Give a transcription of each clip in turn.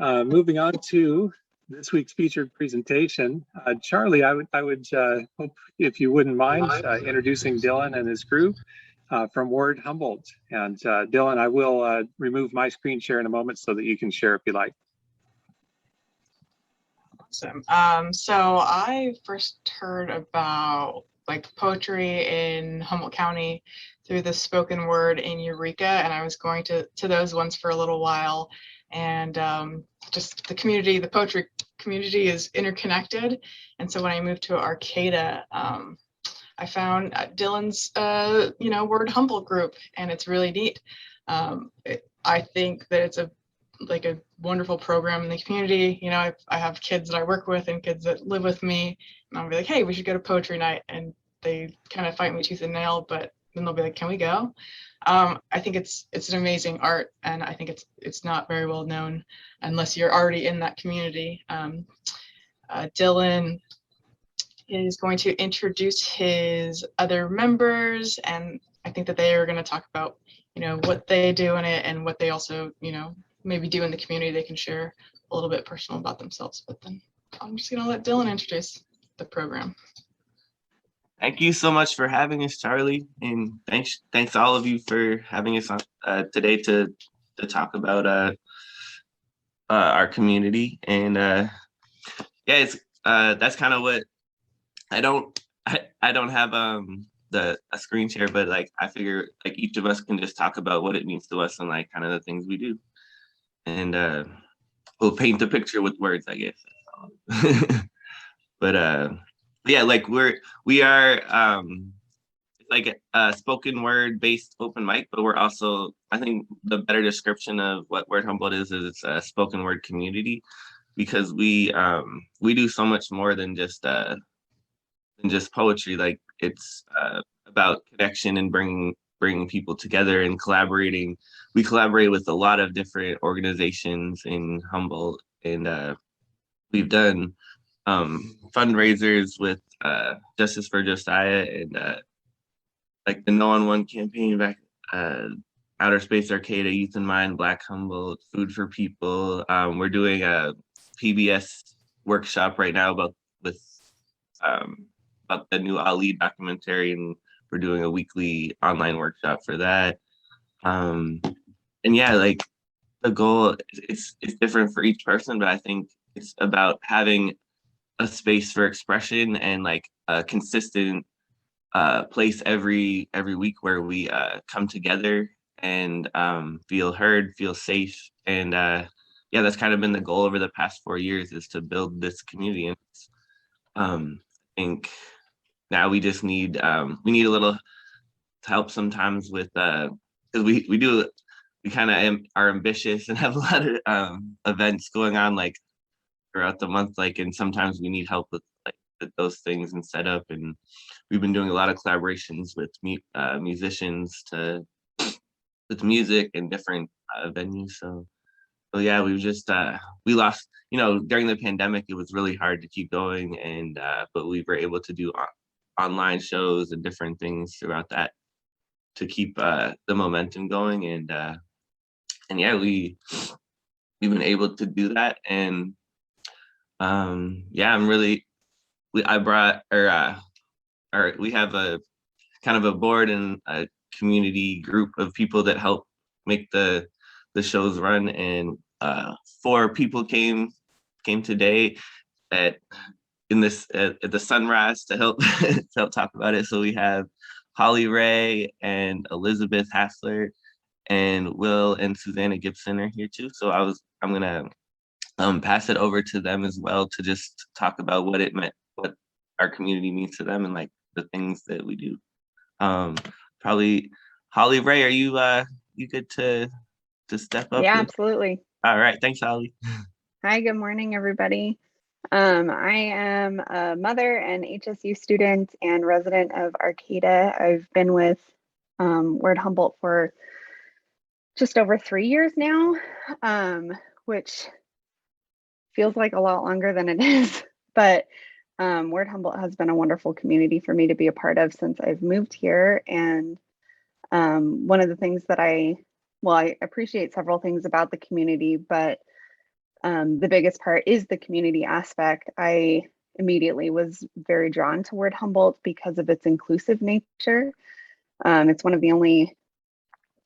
Moving on to this week's featured presentation. Charlie, I would hope if you wouldn't mind introducing Dylan and his group from Word Humboldt. And Dylan, I will remove my screen share in a moment so that you can share if you like. Awesome. So I first heard about poetry in Humboldt County through the spoken word in Eureka, and I was going to those ones for a little while. And just the community, the poetry community is interconnected. And so when I moved to Arcata, I found Dylan's, Word Humboldt group, and it's really neat. I think that it's a wonderful program in the community. I have kids that I work with and kids that live with me, and I'll be like, hey, we should go to poetry night. And they kind of fight me tooth and nail, but then they'll be like, can we go? I think it's an amazing art, and I think it's not very well known unless you're already in that community. Dylan is going to introduce his other members, and I think that they are going to talk about what they do in it and what they also maybe do in the community. They can share a little bit personal about themselves, but then I'm just going to let Dylan introduce the program. Thank you so much for having us, Charlie, and thanks all of you for having us on today to talk about our community. And it's that's kind of what I don't have a screen share, but I figure each of us can just talk about what it means to us and kind of the things we do, and we'll paint the picture with words, I guess. But yeah, we are a spoken word based open mic, but we're also, I think the better description of what Word Humboldt is it's a spoken word community, because we do so much more than just poetry. It's about connection and bringing people together and collaborating. We collaborate with a lot of different organizations in Humboldt, and we've done fundraisers with Justice for Josiah and the No on One campaign back, Outer Space Arcata, Youth in Mind, Black Humboldt, Food for People. We're doing a PBS workshop right now about the new Ali documentary, and we're doing a weekly online workshop for that. And yeah, the goal is different for each person, but I think it's about having a space for expression and a consistent place every week where we come together and feel heard, feel safe. And yeah, that's kind of been the goal over the past 4 years, is to build this community. And I think now we just need a little help sometimes with because we kind of are ambitious and have a lot of events going on throughout the month, and sometimes we need help with those things and setup. And we've been doing a lot of collaborations with musicians with music and different venues. So yeah, we've just we lost, during the pandemic it was really hard to keep going, and but we were able to do online shows and different things throughout that to keep the momentum going. And yeah, we've been able to do that. And yeah, we have a kind of a board and a community group of people that help make the shows run. And 4 people came today at the sunrise to help talk about it. So we have Holly Raye and Elizabeth Hassler, and Wil and Susanna Gibson are here too. So I'm gonna pass it over to them as well to just talk about what our community means to them and the things that we do. Probably Holly Raye, are you good to step up? Yeah, absolutely. All right, thanks, Holly. Hi, good morning, everybody. I am a mother and HSU student and resident of Arcata. I've been with Word Humboldt for just over 3 years now, which feels like a lot longer than it is. But Word Humboldt has been a wonderful community for me to be a part of since I've moved here. And one of the things that I appreciate several things about the community, but The biggest part is the community aspect. I immediately was very drawn to Word Humboldt because of its inclusive nature. It's one of the only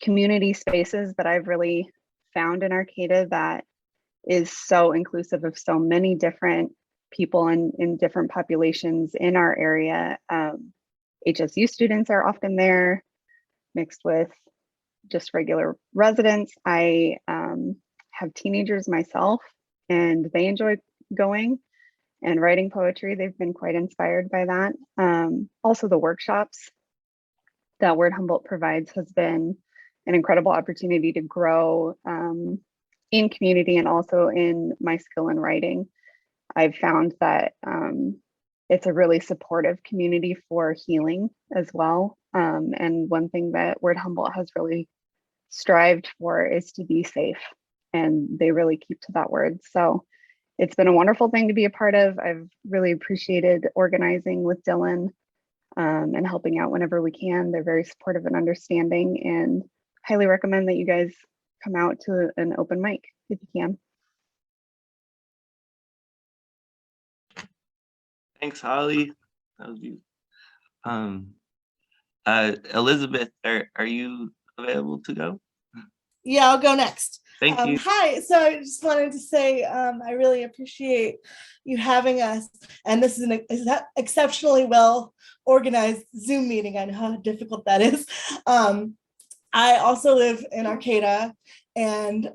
community spaces that I've really found in Arcata that is so inclusive of so many different people and in different populations in our area. HSU students are often there, mixed with just regular residents. I have teenagers myself, and they enjoy going and writing poetry. They've been quite inspired by that. Also, the workshops that Word Humboldt provides has been an incredible opportunity to grow in community and also in my skill in writing. I've found that it's a really supportive community for healing as well. And one thing that Word Humboldt has really strived for is to be safe, and they really keep to that word. So it's been a wonderful thing to be a part of. I've really appreciated organizing with Dylan and helping out whenever we can. They're very supportive and understanding, and highly recommend that you guys come out to an open mic if you can. Thanks, Holly. That was you. Elizabeth, are you available to go? Yeah, I'll go next. Thank you. Hi, so I just wanted to say I really appreciate you having us, and this is an exceptionally well organized Zoom meeting. I know how difficult that is. I also live in Arcata and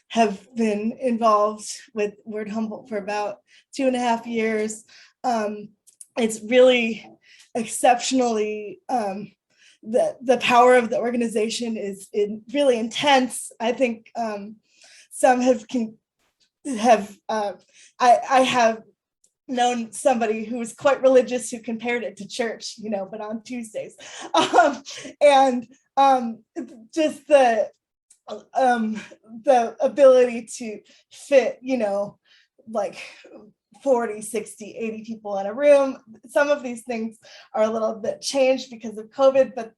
have been involved with Word Humboldt for about 2.5 years. It's really exceptionally the power of the organization is really intense. I think some I have known somebody who was quite religious who compared it to church, but on Tuesdays, and just the ability to fit, like 40, 60, 80 people in a room. Some of these things are a little bit changed because of COVID, but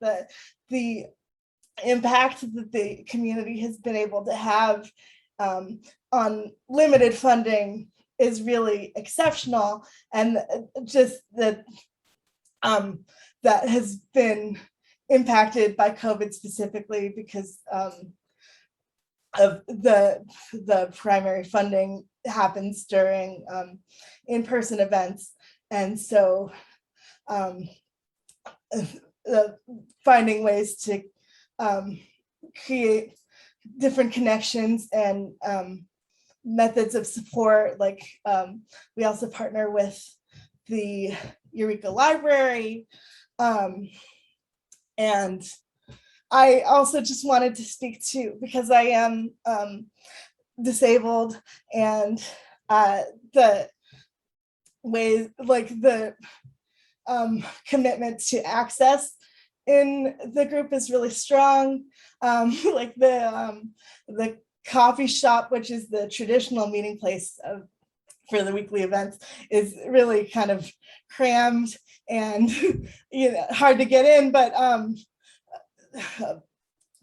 the impact that the community has been able to have on limited funding is really exceptional. And just that has been impacted by COVID specifically because of the primary funding happens during in-person events. And so finding ways to create different connections and methods of support, like we also partner with the Eureka Library, and I also just wanted to speak to, because I am disabled, and the ways, like the commitment to access in the group is really strong. Like the coffee shop, which is the traditional meeting place for the weekly events, is really kind of crammed and hard to get in, but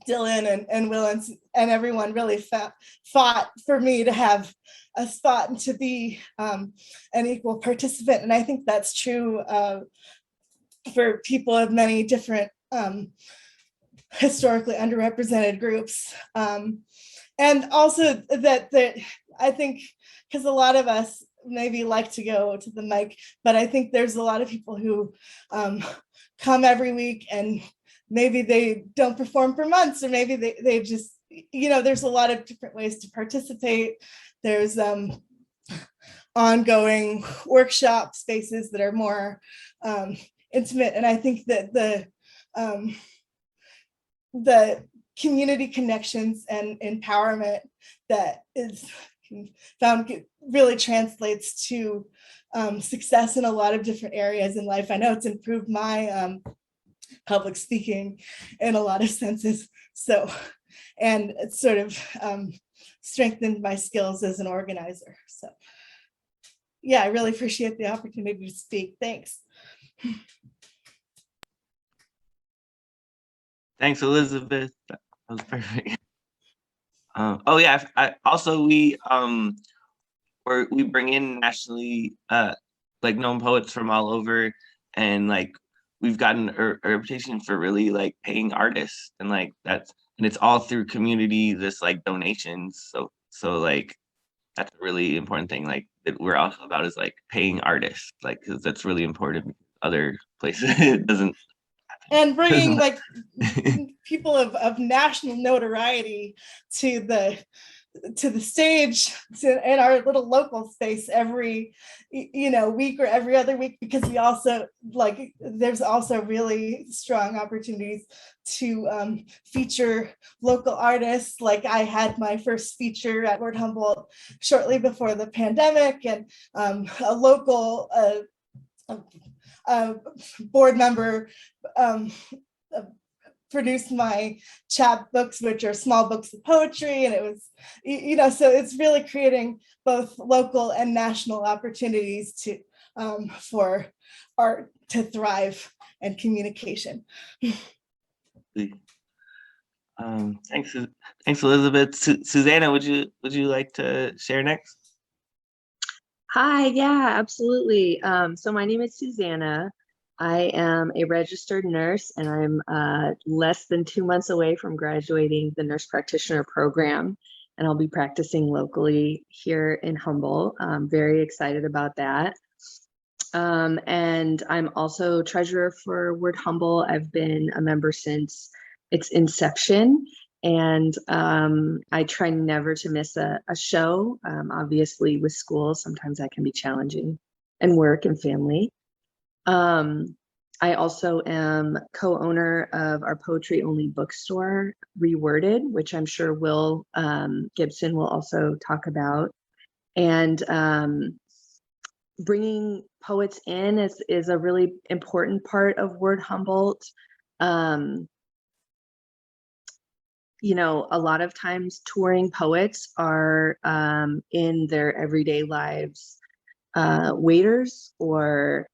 Dylan and Wil and everyone really fought for me to have a spot and to be an equal participant. And I think that's true for people of many different historically underrepresented groups. And also that I think, because a lot of us maybe like to go to the mic, but I think there's a lot of people who come every week and maybe they don't perform for months, or maybe they just, there's a lot of different ways to participate. There's ongoing workshop spaces that are more intimate. And I think that the community connections and empowerment that is found really translates to success in a lot of different areas in life. I know it's improved my public speaking in a lot of senses. So, and it's sort of strengthened my skills as an organizer. So yeah, I really appreciate the opportunity to speak. Thanks. Thanks, Elizabeth. That was perfect. Oh yeah, we bring in nationally like known poets from all over, and like we've gotten a reputation for really like paying artists, and like and it's all through community, this like donations. So like that's a really important thing, like that we're also about is like paying artists, like because that's really important. Other places it doesn't. And bringing like people of national notoriety to the stage in our little local space every week or every other week, because we also like there's also really strong opportunities to feature local artists. Like I had my first feature at Word Humboldt shortly before the pandemic, and a local board member produced my chapbooks, which are small books of poetry. And it was, so it's really creating both local and national opportunities to for art to thrive and communication. Thanks, Elizabeth. Susanna, would you like to share next? Hi, yeah, absolutely. So my name is Susanna. I am a registered nurse, and I'm less than 2 months away from graduating the nurse practitioner program, and I'll be practicing locally here in Humboldt. I'm very excited about that. And I'm also treasurer for Word Humboldt. I've been a member since its inception, and I try never to miss a show. Obviously, with school, sometimes that can be challenging, and work and family. I also am co-owner of our poetry-only bookstore, Reworded, which I'm sure Wil Gibson will also talk about. And bringing poets in is a really important part of Word Humboldt. You know, a lot of times touring poets are in their everyday lives waiters or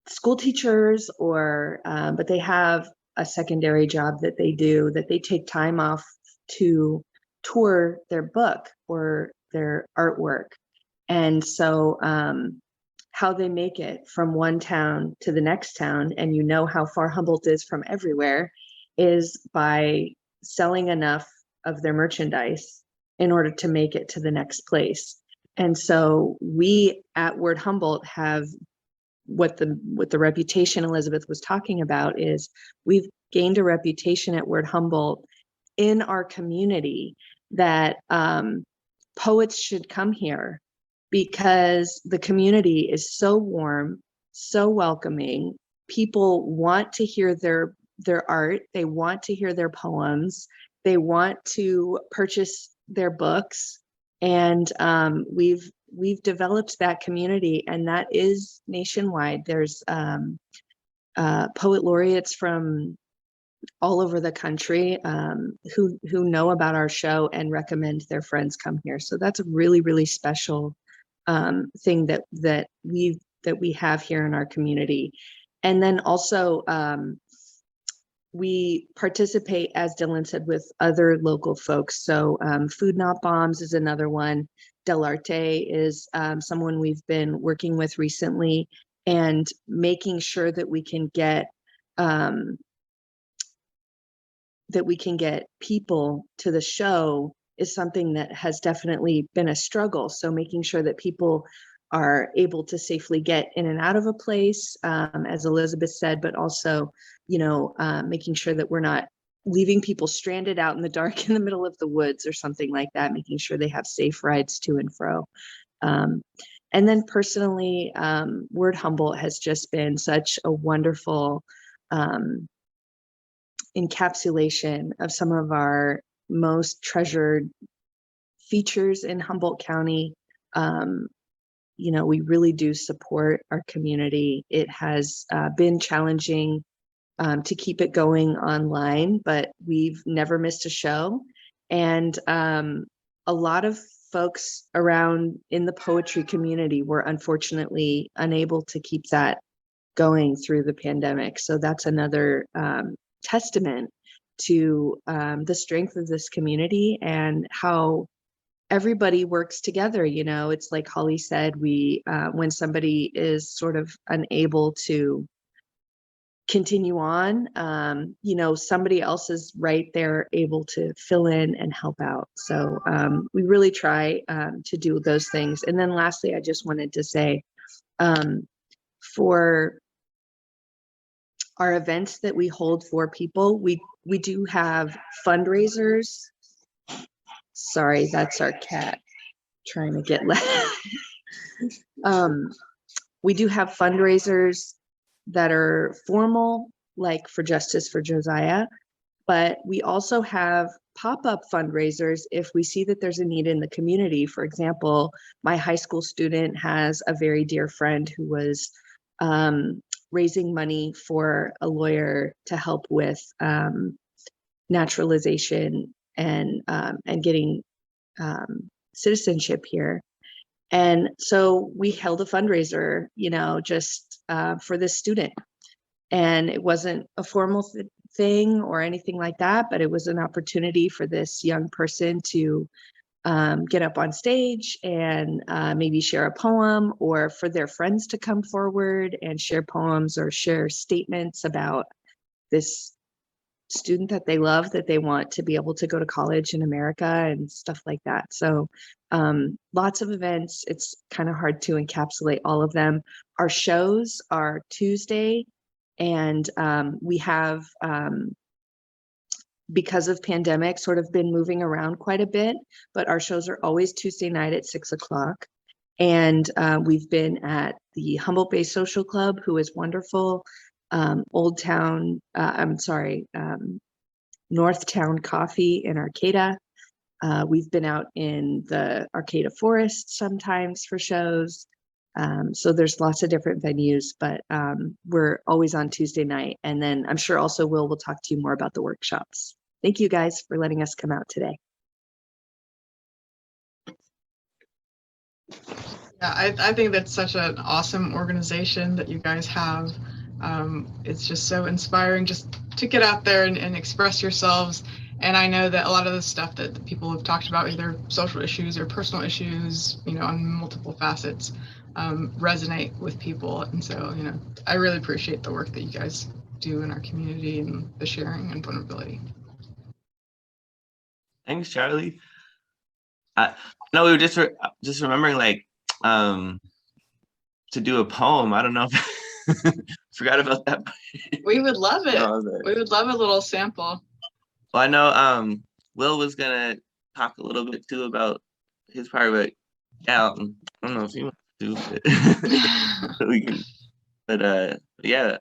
school teachers, or but they have a secondary job that they do, that they take time off to tour their book or their artwork. And so how they make it from one town to the next town, and you know how far Humboldt is from everywhere, is by selling enough of their merchandise in order to make it to the next place. And so we at Word Humboldt have what the reputation Elizabeth was talking about is we've gained a reputation at Word Humboldt in our community that poets should come here, because the community is so warm, so welcoming. People want to hear their art. They want to hear their poems. They want to purchase their books. And we've developed that community, and that is nationwide. There's poet laureates from all over the country who know about our show and recommend their friends come here. So that's a really, really special thing that we have here in our community. And then also we participate, as Dylan said, with other local folks. So Food Not Bombs is another one. Del Arte is someone we've been working with recently, and making sure that we can get people to the show is something that has definitely been a struggle. So making sure that people are able to safely get in and out of a place, as Elizabeth said, but also, making sure that we're not leaving people stranded out in the dark in the middle of the woods or something like that, making sure they have safe rides to and fro. And then personally, Word Humboldt has just been such a wonderful encapsulation of some of our most treasured features in Humboldt County. We really do support our community. It has been challenging to keep it going online, but we've never missed a show. And a lot of folks around in the poetry community were unfortunately unable to keep that going through the pandemic. So that's another testament to the strength of this community and how everybody works together. You know, it's like Holly said, we when somebody is sort of unable to continue on, you know, somebody else is right there able to fill in and help out. So we really try to do those things. And then lastly, I just wanted to say, for our events that we hold for people, we do have fundraisers. Sorry, that's our cat trying to get we do have fundraisers that are formal, like for Justice for Josiah, but we also have pop-up fundraisers if we see that there's a need in the community. For example, my high school student has a very dear friend who was raising money for a lawyer to help with naturalization and getting citizenship here. And so we held a fundraiser, you know, just for this student. And it wasn't a formal thing or anything like that, but it was an opportunity for this young person to get up on stage and maybe share a poem, or for their friends to come forward and share poems or share statements about this student that they love, that they want to be able to go to college in America and stuff like that. So lots of events. It's kind of hard to encapsulate all of them. Our shows are Tuesday, and we have, because of pandemic, sort of been moving around quite a bit, but our shows are always Tuesday night at 6 o'clock. And we've been at the Humboldt Bay Social Club, who is wonderful. Old Town, North Town Coffee in Arcata. We've been out in the Arcata Forest sometimes for shows. So there's lots of different venues, but we're always on Tuesday night. And then I'm sure also Wil will talk to you more about the workshops. Thank you guys for letting us come out today. Yeah, I think that's such an awesome organization that you guys have. It's just so inspiring just to get out there and express yourselves. And I know that a lot of the stuff that the people have talked about, either social issues or personal issues, you know, on multiple facets, resonate with people. And so, you know, I really appreciate the work that you guys do in our community and the sharing and vulnerability. Thanks, Charlie. No, we were just remembering, like, to do a poem. I don't know if forgot about that. We would love it. No, We would love a little sample. Well, I know Wil was gonna talk a little bit too about his part, but yeah, I don't know if you want to do it. We can, but yeah,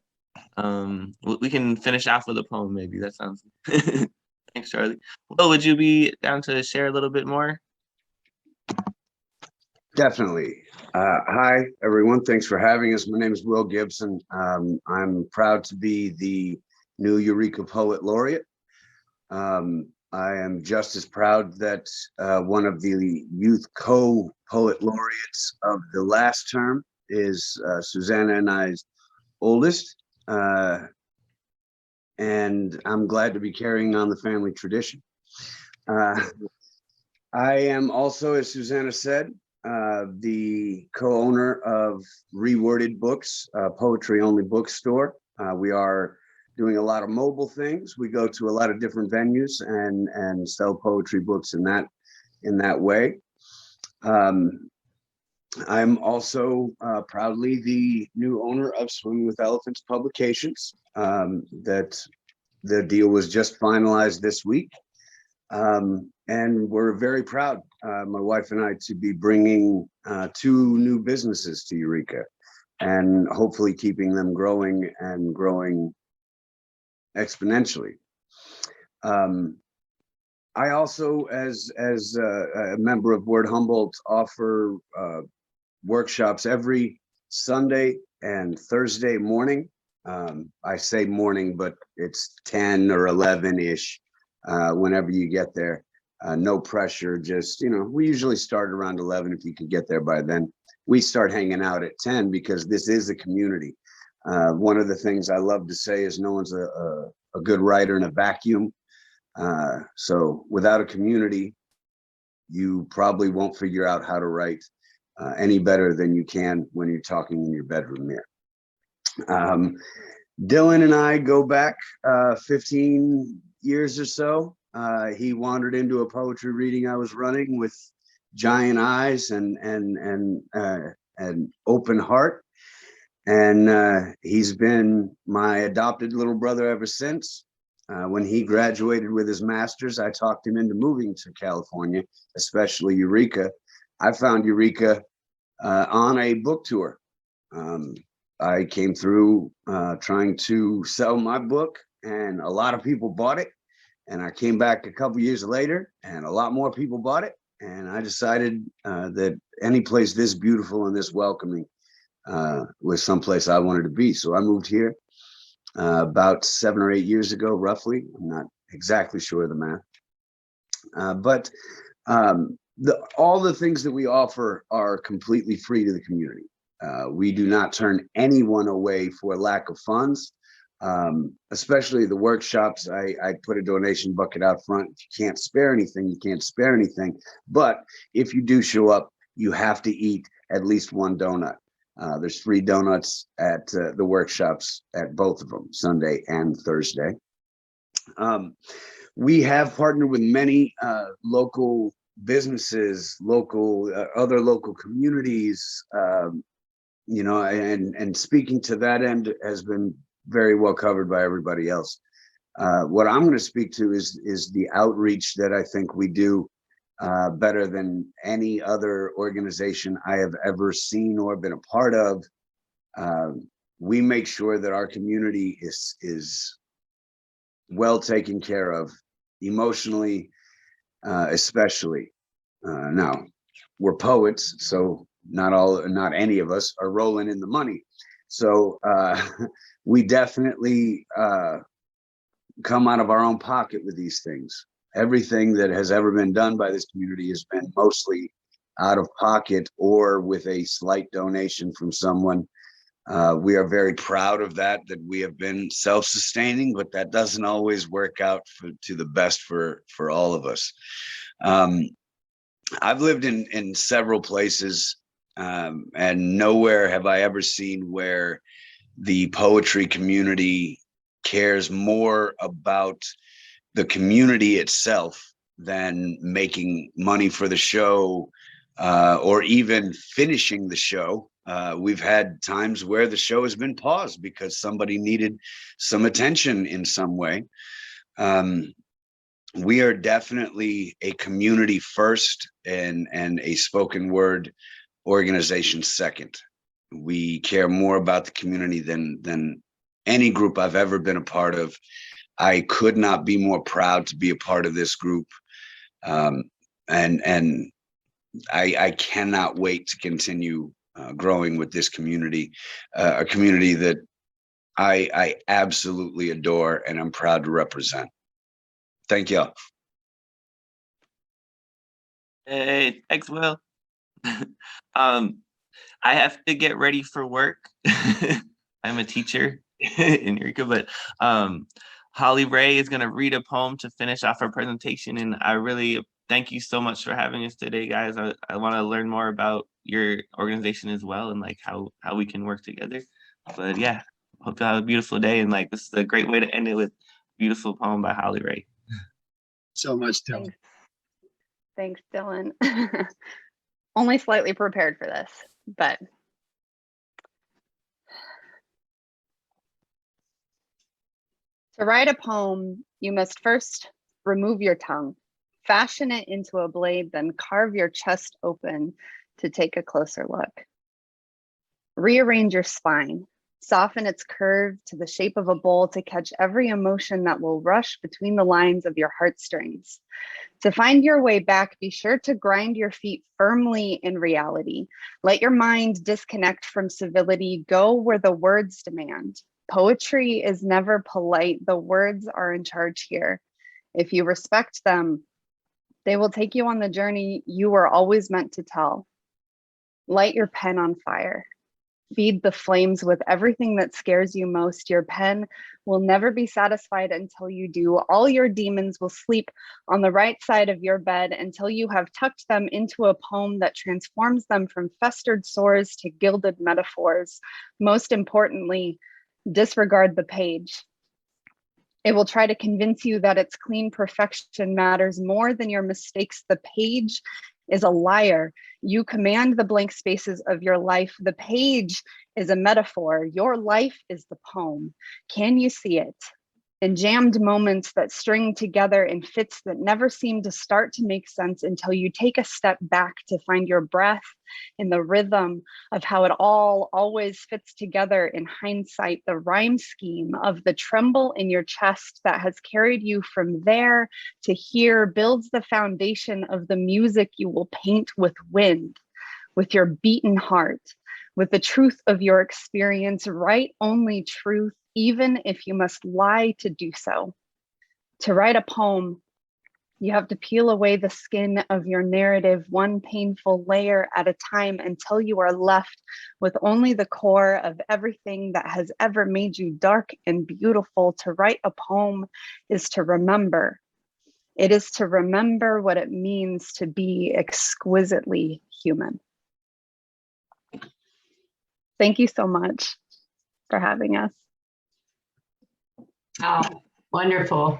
we can finish off with a poem maybe. That sounds good. Thanks, Charlie. Wil, would you be down to share a little bit more? Definitely. Hi, everyone. Thanks for having us. My name is Wil Gibson. I'm proud to be the new Eureka Poet Laureate. I am just as proud that one of the youth co-poet laureates of the last term is Susanna and I's oldest. And I'm glad to be carrying on the family tradition. I am also, as Susanna said, the co-owner of Reworded Books, a poetry-only bookstore. We are doing a lot of mobile things. We go to a lot of different venues and sell poetry books in that way. I'm also proudly the new owner of Swimming with Elephants Publications. That the deal was just finalized this week. And we're very proud, my wife and I, to be bringing 2 new businesses to Eureka and hopefully keeping them growing and growing exponentially. I also, as a member of Word Humboldt, offer workshops every Sunday and Thursday morning. I say morning, but it's 10 or 11-ish whenever you get there. No pressure, just, you know, we usually start around 11 if you can get there by then. We start hanging out at 10 because this is a community. One of the things I love to say is no one's a good writer in a vacuum. So without a community, you probably won't figure out how to write any better than you can when you're talking in your bedroom mirror. Dylan and I go back 15 years or so. He wandered into a poetry reading I was running with giant eyes and an open heart. And he's been my adopted little brother ever since. When he graduated with his master's, I talked him into moving to California, especially Eureka. I found Eureka on a book tour. I came through trying to sell my book, and a lot of people bought it. And I came back a couple years later, and a lot more people bought it. And I decided that any place this beautiful and this welcoming was someplace I wanted to be. So I moved here about 7 or 8 years ago, roughly. I'm not exactly sure of the math. But all the things that we offer are completely free to the community. We do not turn anyone away for lack of funds, especially the workshops. I put a donation bucket out front. If you can't spare anything, you can't spare anything. But if you do show up, you have to eat at least one donut. There's free donuts at the workshops at both of them, Sunday and Thursday. We have partnered with many local businesses, other local communities, and speaking to that end has been very well covered by everybody else. What I'm going to speak to is the outreach that I think we do better than any other organization I have ever seen or been a part of. We make sure that our community is well taken care of, emotionally, especially. Now, we're poets, so not any of us are rolling in the money. So we definitely come out of our own pocket with these things. Everything that has ever been done by this community has been mostly out of pocket or with a slight donation from someone. We are very proud of that we have been self-sustaining, but that doesn't always work out to the best for all of us. I've lived in several places, and nowhere have I ever seen where the poetry community cares more about the community itself than making money for the show, or even finishing the show. We've had times where the show has been paused because somebody needed some attention in some way. We are definitely a community first and a spoken word organization second. We care more about the community than any group I've ever been a part of. I could not be more proud to be a part of this group. And I cannot wait to continue growing with this community, a community that I absolutely adore and I'm proud to represent. Thank you. Hey, thanks, Will. I have to get ready for work. I'm a teacher in Eureka, but Holly Raye is going to read a poem to finish off our presentation. And I really thank you so much for having us today, guys. I want to learn more about your organization as well and like how we can work together. But yeah, hope you have a beautiful day. And like, this is a great way to end it with a beautiful poem by Holly Raye. So much, Dylan. Thanks, Dylan. Only slightly prepared for this, but to write a poem, you must first remove your tongue, fashion it into a blade, then carve your chest open to take a closer look. Rearrange your spine, soften its curve to the shape of a bowl to catch every emotion that will rush between the lines of your heartstrings. To find your way back, be sure to grind your feet firmly in reality. Let your mind disconnect from civility, go where the words demand. Poetry is never polite. The words are in charge here. If you respect them, they will take you on the journey you were always meant to tell. Light your pen on fire. Feed the flames with everything that scares you most. Your pen will never be satisfied until you do. All your demons will sleep on the right side of your bed until you have tucked them into a poem that transforms them from festered sores to gilded metaphors. Most importantly, disregard the page. It will try to convince you that its clean perfection matters more than your mistakes. The page is a liar. You command the blank spaces of your life. The page is a metaphor. Your life is the poem. Can you see it? In jammed moments that string together in fits that never seem to start to make sense until you take a step back to find your breath in the rhythm of how it all always fits together in hindsight. The rhyme scheme of the tremble in your chest that has carried you from there to here builds the foundation of the music you will paint with wind, with your beaten heart, with the truth of your experience. Write only truth, even if you must lie to do so. To write a poem, you have to peel away the skin of your narrative, one painful layer at a time, until you are left with only the core of everything that has ever made you dark and beautiful. To write a poem is to remember. It is to remember what it means to be exquisitely human. Thank you so much for having us. Oh, wonderful.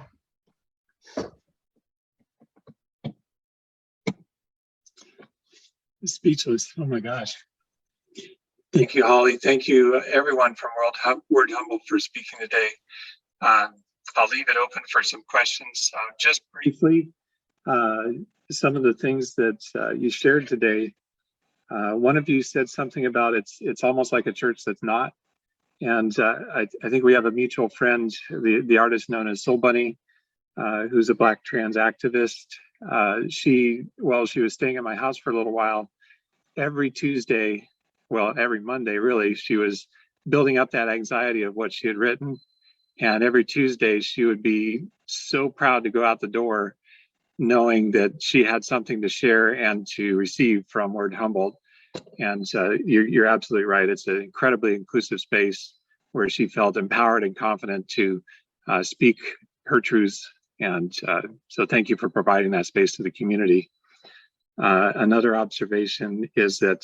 Speechless. Oh my gosh. Thank you, Holly. Thank you, everyone from Word Humboldt for speaking today. I'll leave it open for some questions. Just briefly, some of the things that you shared today. One of you said something about it's almost like a church that's not. And I think we have a mutual friend, the artist known as Soul Bunny, who's a Black trans activist. While she was staying at my house for a little while, every Tuesday, well, every Monday, really, she was building up that anxiety of what she had written. And every Tuesday, she would be so proud to go out the door, knowing that she had something to share and to receive from Word Humboldt. And you're absolutely right. It's an incredibly inclusive space where she felt empowered and confident to speak her truths. And so thank you for providing that space to the community. Another observation is that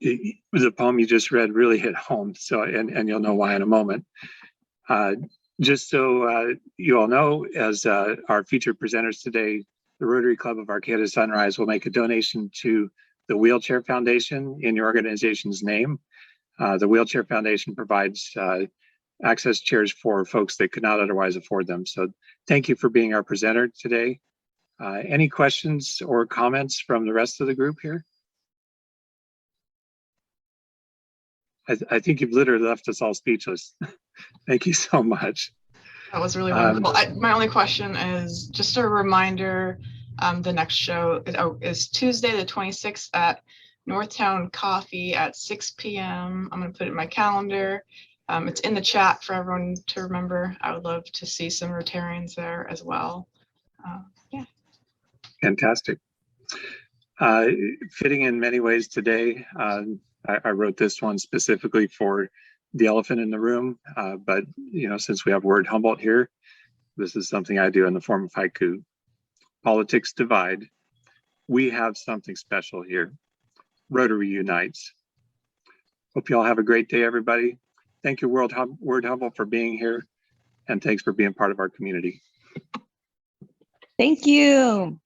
the poem you just read really hit home. So, and you'll know why in a moment. Just so you all know, as our featured presenters today, the Rotary Club of Arcata Sunrise will make a donation to the Wheelchair Foundation in your organization's name. The Wheelchair Foundation provides access chairs for folks that could not otherwise afford them. So thank you for being our presenter today. Any questions or comments from the rest of the group here? I think you've literally left us all speechless. Thank you so much. That was really wonderful. My only question is just a reminder, the next show is Tuesday the 26th at Northtown Coffee at 6 p.m. I'm going to put it in my calendar. It's in the chat for everyone to remember. I would love to see some Rotarians there as well. Yeah. Fantastic. Fitting in many ways today. I wrote this one specifically for the elephant in the room, but since we have Word Humboldt here, this is something I do in the form of haiku. Politics divide. We have something special here. Rotary unites. Hope you all have a great day, everybody. Thank you, Word Humboldt, for being here, and thanks for being part of our community. Thank you.